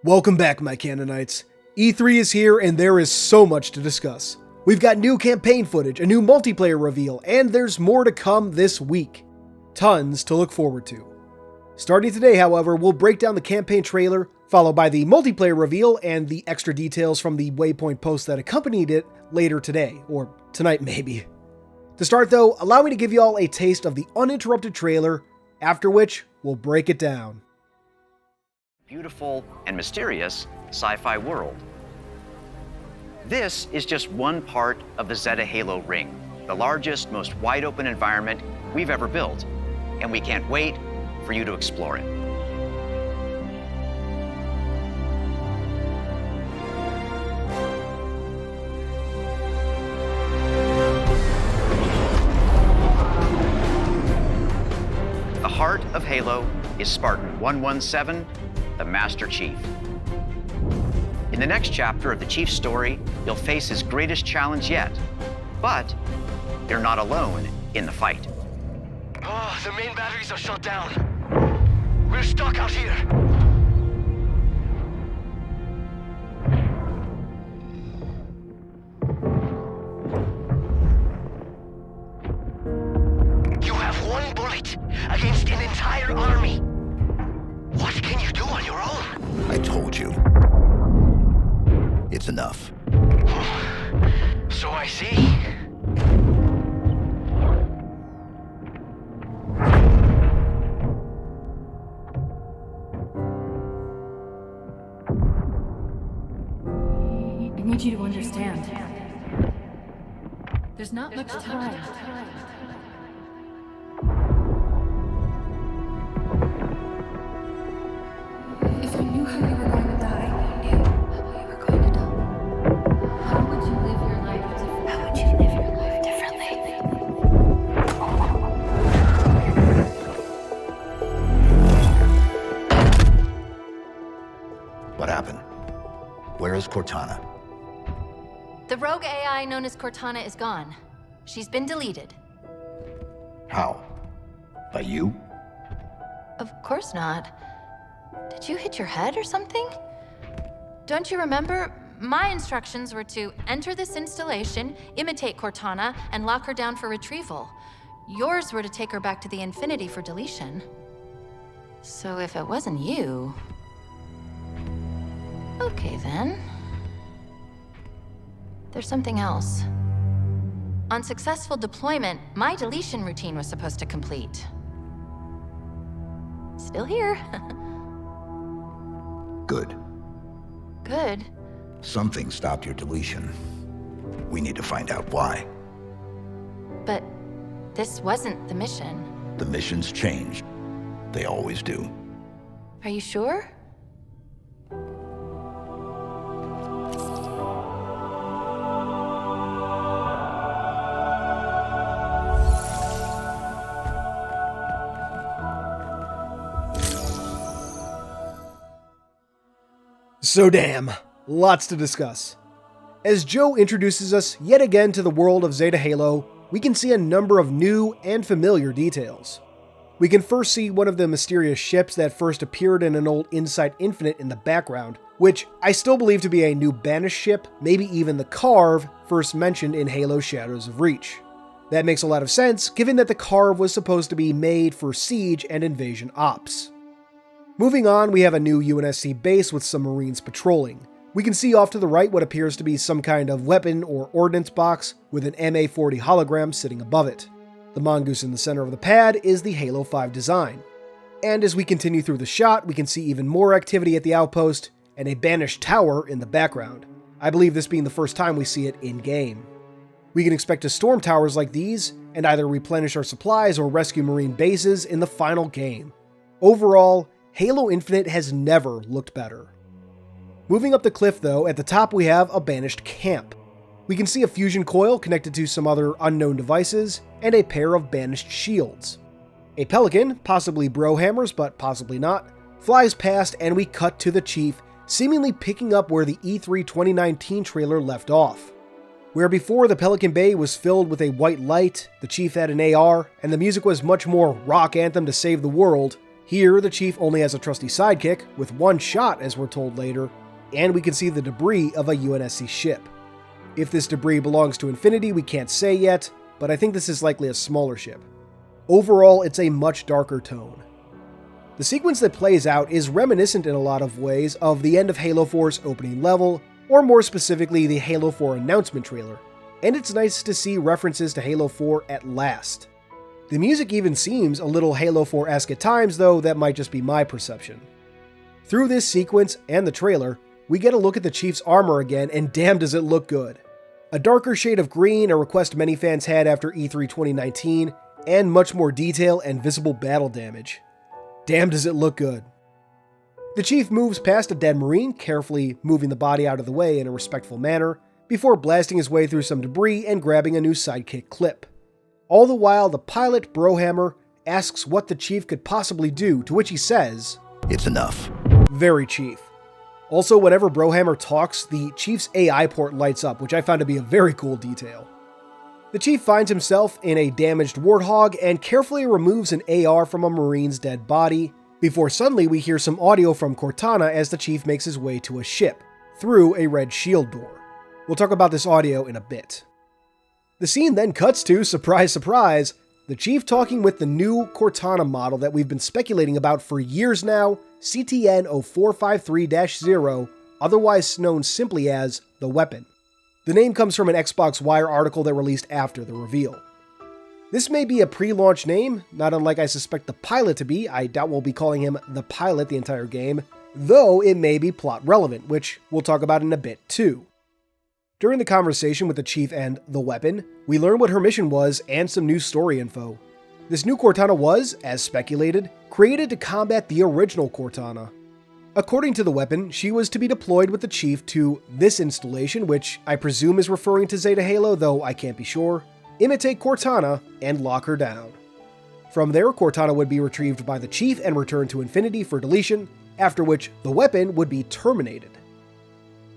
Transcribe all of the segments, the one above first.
Welcome back, my Canonites. E3 is here and there is so much to discuss. We've got new campaign footage, a new multiplayer reveal, and there's more to come this week. Tons to look forward to. Starting today, however, we'll break down the campaign trailer, followed by the multiplayer reveal and the extra details from the Waypoint post that accompanied it later today, or tonight maybe. To start though, allow me to give you all a taste of the uninterrupted trailer, after which we'll break it down. Beautiful and mysterious sci-fi world. This is just one part of the Zeta Halo ring, the largest, most wide-open environment we've ever built, and we can't wait for you to explore it. The heart of Halo is Spartan 117, the Master Chief. In the next chapter of the Chief's story, you'll face his greatest challenge yet. But you're not alone in the fight. Oh, the main batteries are shut down. We're stuck out here. You have one bullet against an entire army. What can you do on your own? I told you. It's enough. So I see. I need you to understand. There's not much time. If you knew how you were going to die, you knew how you were going to die. How would you live your life differently? How would you live your life differently? What happened? Where is Cortana? The rogue AI known as Cortana is gone. She's been deleted. How? By you? Of course not. Did you hit your head or something? Don't you remember? My instructions were to enter this installation, imitate Cortana, and lock her down for retrieval. Yours were to take her back to the Infinity for deletion. So if it wasn't you... Okay then. There's something else. On successful deployment, my deletion routine was supposed to complete. Still here. Good. Good. Something stopped your deletion. We need to find out why. But this wasn't the mission. The missions changed. They always do. Are you sure? So damn, lots to discuss. As Joe introduces us yet again to the world of Zeta Halo, we can see a number of new and familiar details. We can first see one of the mysterious ships that first appeared in an old Inside Infinite in the background, which I still believe to be a new banished ship, maybe even the Carve first mentioned in Halo Shadows of Reach. That makes a lot of sense, given that the Carve was supposed to be made for siege and invasion ops. Moving on, we have a new UNSC base with some Marines patrolling. We can see off to the right what appears to be some kind of weapon or ordnance box with an MA-40 hologram sitting above it. The mongoose in the center of the pad is the Halo 5 design. And as we continue through the shot, we can see even more activity at the outpost and a banished tower in the background. I believe this being the first time we see it in-game. We can expect to storm towers like these and either replenish our supplies or rescue Marine bases in the final game. Overall, Halo Infinite has never looked better. Moving up the cliff though, at the top we have a banished camp. We can see a fusion coil connected to some other unknown devices, and a pair of banished shields. A pelican, possibly Brohammers but possibly not, flies past and we cut to the Chief, seemingly picking up where the E3 2019 trailer left off. Where before the Pelican Bay was filled with a white light, the Chief had an AR, and the music was much more rock anthem to save the world, Here, the Chief only has a trusty sidekick, with one shot as we're told later, and we can see the debris of a UNSC ship. If this debris belongs to Infinity, we can't say yet, but I think this is likely a smaller ship. Overall, it's a much darker tone. The sequence that plays out is reminiscent in a lot of ways of the end of Halo 4's opening level, or more specifically the Halo 4 announcement trailer, and it's nice to see references to Halo 4 at last. The music even seems a little Halo 4-esque at times, though that might just be my perception. Through this sequence and the trailer, we get a look at the Chief's armor again, and damn does it look good. A darker shade of green, a request many fans had after E3 2019, and much more detail and visible battle damage. Damn does it look good. The Chief moves past a dead Marine, carefully moving the body out of the way in a respectful manner, before blasting his way through some debris and grabbing a new sidekick clip. All the while, the pilot, Brohammer, asks what the Chief could possibly do, to which he says, It's enough. Very Chief. Also, whenever Brohammer talks, the Chief's AI port lights up, which I found to be a very cool detail. The Chief finds himself in a damaged Warthog and carefully removes an AR from a Marine's dead body, before suddenly we hear some audio from Cortana as the Chief makes his way to a ship, through a red shield door. We'll talk about this audio in a bit. The scene then cuts to, surprise surprise, the Chief talking with the new Cortana model that we've been speculating about for years now, CTN 0453-0, otherwise known simply as the Weapon. The name comes from an Xbox Wire article that released after the reveal. This may be a pre-launch name, not unlike I suspect the pilot to be. I doubt we'll be calling him the pilot the entire game, though it may be plot relevant, which we'll talk about in a bit too. During the conversation with the Chief and the Weapon, we learn what her mission was and some new story info. This new Cortana was, as speculated, created to combat the original Cortana. According to the Weapon, she was to be deployed with the Chief to this installation, which I presume is referring to Zeta Halo, though I can't be sure, imitate Cortana, and lock her down. From there, Cortana would be retrieved by the Chief and returned to Infinity for deletion, after which the Weapon would be terminated.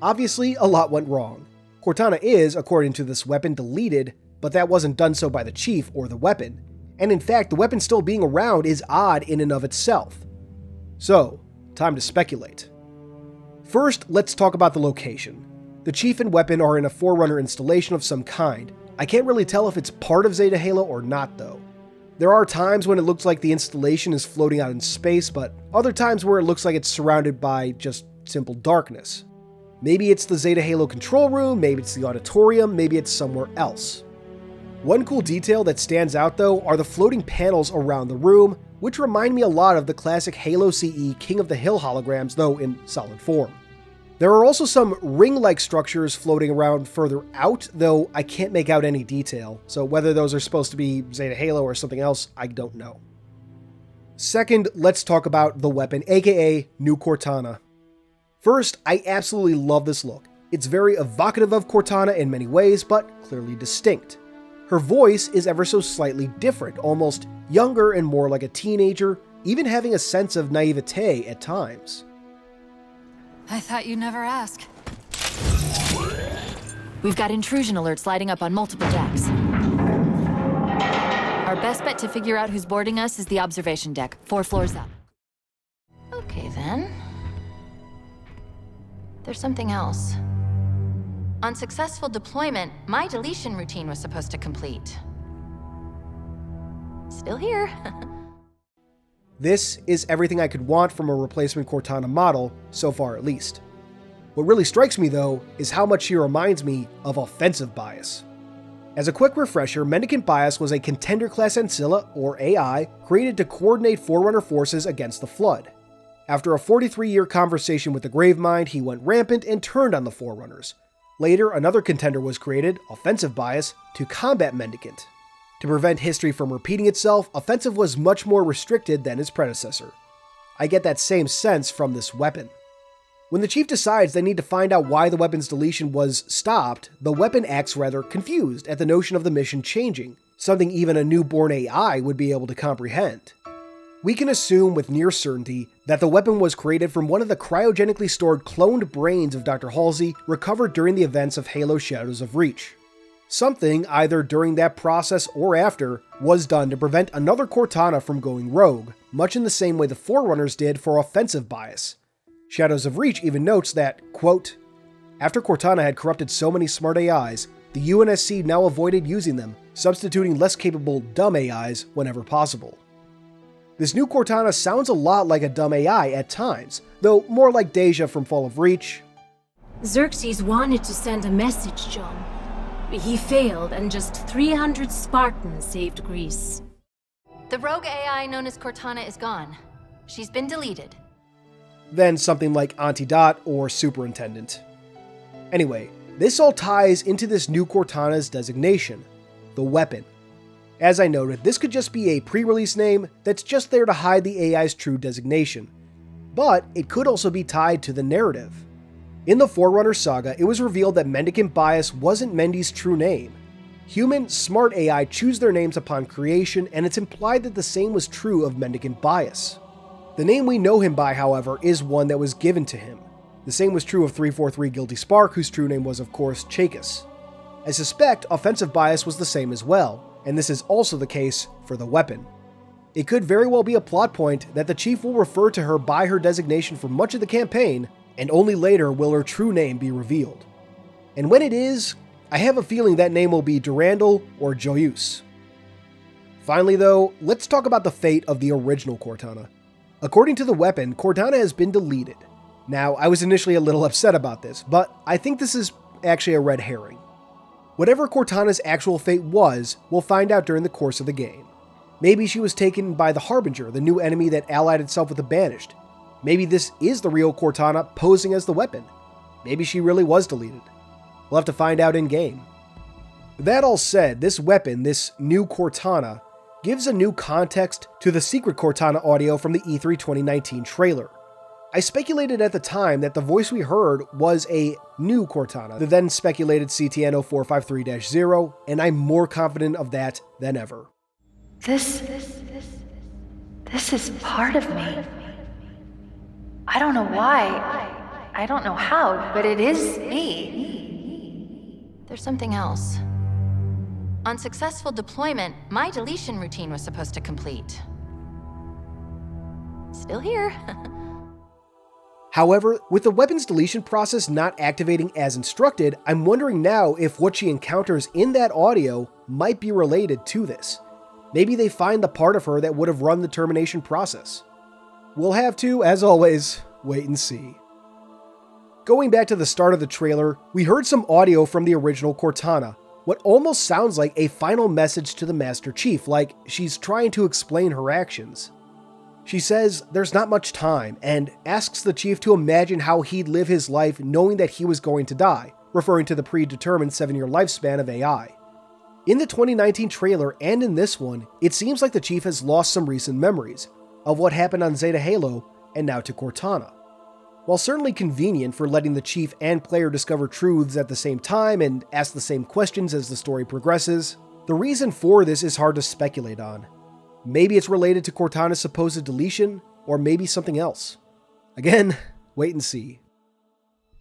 Obviously, a lot went wrong. Cortana is, according to this Weapon, deleted, but that wasn't done so by the Chief or the Weapon, and in fact, the Weapon still being around is odd in and of itself. So, time to speculate. First, let's talk about the location. The Chief and Weapon are in a Forerunner installation of some kind. I can't really tell if it's part of Zeta Halo or not, though. There are times when it looks like the installation is floating out in space, but other times where it looks like it's surrounded by just simple darkness. Maybe it's the Zeta Halo control room, maybe it's the auditorium, maybe it's somewhere else. One cool detail that stands out though are the floating panels around the room, which remind me a lot of the classic Halo CE King of the Hill holograms, though in solid form. There are also some ring-like structures floating around further out, though I can't make out any detail, so whether those are supposed to be Zeta Halo or something else, I don't know. Second, let's talk about the Weapon, aka New Cortana. First, I absolutely love this look. It's very evocative of Cortana in many ways, but clearly distinct. Her voice is ever so slightly different, almost younger and more like a teenager, even having a sense of naivete at times. I thought you'd never ask. We've got intrusion alerts lighting up on multiple decks. Our best bet to figure out who's boarding us is the observation deck, 4 floors up. Okay then. There's something else. On successful deployment, my deletion routine was supposed to complete. Still here. This is everything I could want from a replacement Cortana model, so far at least. What really strikes me though, is how much she reminds me of Offensive Bias. As a quick refresher, Mendicant Bias was a Contender-class Ancilla, or AI, created to coordinate Forerunner forces against the Flood. After a 43-year conversation with the Gravemind, he went rampant and turned on the Forerunners. Later, another contender was created, Offensive Bias, to combat Mendicant. To prevent history from repeating itself, Offensive was much more restricted than his predecessor. I get that same sense from this Weapon. When the Chief decides they need to find out why the Weapon's deletion was stopped, the Weapon acts rather confused at the notion of the mission changing, something even a newborn AI would be able to comprehend. We can assume with near certainty that the Weapon was created from one of the cryogenically stored cloned brains of Dr. Halsey recovered during the events of Halo Shadows of Reach. Something, either during that process or after, was done to prevent another Cortana from going rogue, much in the same way the Forerunners did for offensive bias. Shadows of Reach even notes that, quote, "After Cortana had corrupted so many smart AIs, the UNSC now avoided using them, substituting less capable dumb AIs whenever possible." This new Cortana sounds a lot like a dumb AI at times, though more like Deja from Fall of Reach. Xerxes wanted to send a message, John. He failed, and just 300 Spartans saved Greece. The rogue AI known as Cortana is gone. She's been deleted. Then something like Auntie Dot or Superintendent. Anyway, this all ties into this new Cortana's designation, the weapon. As I noted, this could just be a pre-release name that's just there to hide the AI's true designation, but it could also be tied to the narrative. In the Forerunner saga, it was revealed that Mendicant Bias wasn't Mendy's true name. Human, smart AI choose their names upon creation, and it's implied that the same was true of Mendicant Bias. The name we know him by, however, is one that was given to him. The same was true of 343 Guilty Spark, whose true name was, of course, Chacus. I suspect Offensive Bias was the same as well, and this is also the case for the weapon. It could very well be a plot point that the Chief will refer to her by her designation for much of the campaign, and only later will her true name be revealed. And when it is, I have a feeling that name will be Durandal or Joyus. Finally though, let's talk about the fate of the original Cortana. According to the weapon, Cortana has been deleted. Now, I was initially a little upset about this, but I think this is actually a red herring. Whatever Cortana's actual fate was, we'll find out during the course of the game. Maybe she was taken by the Harbinger, the new enemy that allied itself with the Banished. Maybe this is the real Cortana posing as the weapon. Maybe she really was deleted. We'll have to find out in-game. That all said, this weapon, this new Cortana, gives a new context to the secret Cortana audio from the E3 2019 trailer. I speculated at the time that the voice we heard was a new Cortana, the then speculated CTN 0453-0, and I'm more confident of that than ever. This is part of me. I don't know why. I don't know how, but it is me. There's something else. On successful deployment, my deletion routine was supposed to complete. Still here. However, with the weapon's deletion process not activating as instructed, I'm wondering now if what she encounters in that audio might be related to this. Maybe they find the part of her that would have run the termination process. We'll have to, as always, wait and see. Going back to the start of the trailer, we heard some audio from the original Cortana, what almost sounds like a final message to the Master Chief, like she's trying to explain her actions. She says there's not much time, and asks the Chief to imagine how he'd live his life knowing that he was going to die, referring to the predetermined 7-year lifespan of AI. In the 2019 trailer and in this one, it seems like the Chief has lost some recent memories of what happened on Zeta Halo and now to Cortana. While certainly convenient for letting the Chief and player discover truths at the same time and ask the same questions as the story progresses, the reason for this is hard to speculate on. Maybe it's related to Cortana's supposed deletion, or maybe something else. Again, wait and see.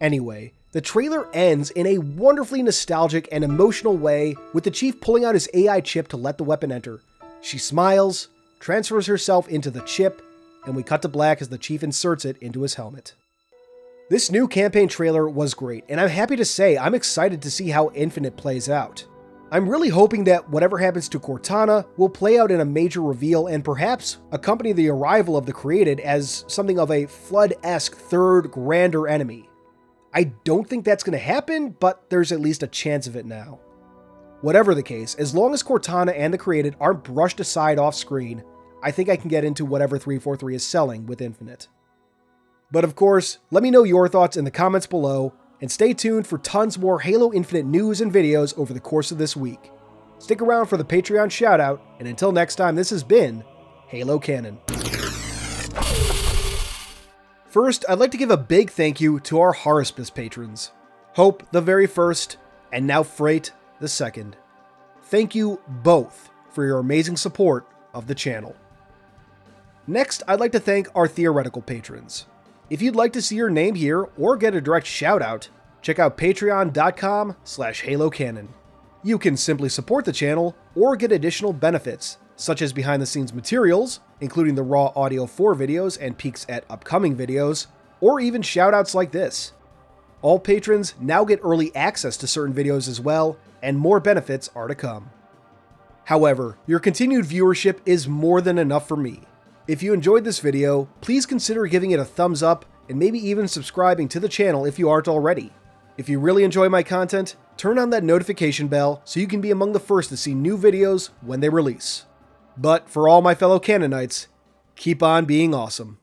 Anyway, the trailer ends in a wonderfully nostalgic and emotional way with the Chief pulling out his AI chip to let the weapon enter. She smiles, transfers herself into the chip, and we cut to black as the Chief inserts it into his helmet. This new campaign trailer was great, and I'm happy to say I'm excited to see how Infinite plays out. I'm really hoping that whatever happens to Cortana will play out in a major reveal and perhaps accompany the arrival of the Created as something of a Flood-esque third, grander enemy. I don't think that's going to happen, but there's at least a chance of it now. Whatever the case, as long as Cortana and the Created aren't brushed aside off screen, I think I can get into whatever 343 is selling with Infinite. But of course, let me know your thoughts in the comments below, and stay tuned for tons more Halo Infinite news and videos over the course of this week. Stick around for the Patreon shoutout, and until next time, this has been Halo Canon. First, I'd like to give a big thank you to our Horospis patrons. Hope, the very first, and now Freight, the second. Thank you both for your amazing support of the channel. Next, I'd like to thank our theoretical patrons. If you'd like to see your name here or get a direct shout out, check out patreon.com/HaloCanon. You can simply support the channel or get additional benefits, such as behind-the-scenes materials, including the raw audio for videos and peeks at upcoming videos, or even shoutouts like this. All patrons now get early access to certain videos as well, and more benefits are to come. However, your continued viewership is more than enough for me. If you enjoyed this video, please consider giving it a thumbs up and maybe even subscribing to the channel if you aren't already. If you really enjoy my content, turn on that notification bell so you can be among the first to see new videos when they release. But for all my fellow Canonites, keep on being awesome.